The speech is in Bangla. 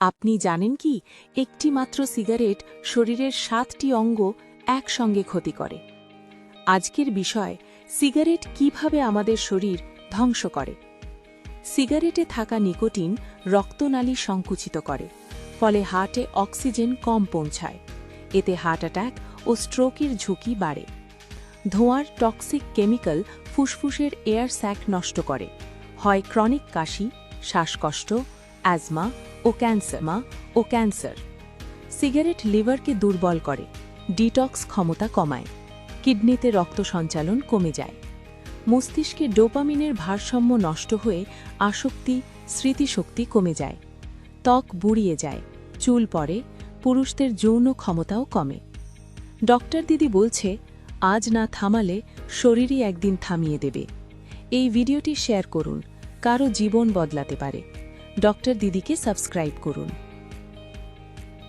আপনি জানেন কি একটি মাত্র সিগারেট শরীরের 7টি অঙ্গ একসঙ্গে ক্ষতি করে। আজকের বিষয় সিগারেট কিভাবে আমাদের শরীর ধ্বংস করে। সিগারেটে থাকা নিকোটিন রক্তনালী সংকুচিত করে, ফলে হার্টে অক্সিজেন কম পৌঁছায়। এতে হার্ট অ্যাটাক ও স্ট্রোকের ঝুঁকি বাড়ে। ধোঁয়ার টক্সিক কেমিক্যাল ফুসফুসের এয়ার স্যাক নষ্ট করে, হয় ক্রনিক কাশি, শ্বাসকষ্ট, অ্যাজমা ও ক্যান্সার। সিগারেট লিভারকে দুর্বল করে, ডিটক্স ক্ষমতা কমায়, কিডনিতে রক্ত সঞ্চালন কমে যায়। মস্তিষ্কে ডোপামিনের ভারসাম্য নষ্ট হয়ে আসক্তি, স্মৃতিশক্তি কমে যায়। ত্বক বুড়িয়ে যায়, চুল পড়ে, পুরুষদের যৌন ক্ষমতাও কমে। ডক্টর দিদি বলছে, আজ না থামালে শরীরই একদিন থামিয়ে দেবে। এই ভিডিওটি শেয়ার করুন, কারো জীবন বদলাতে পারে। ডক্টর দিদিকে সাবস্ক্রাইব করুন।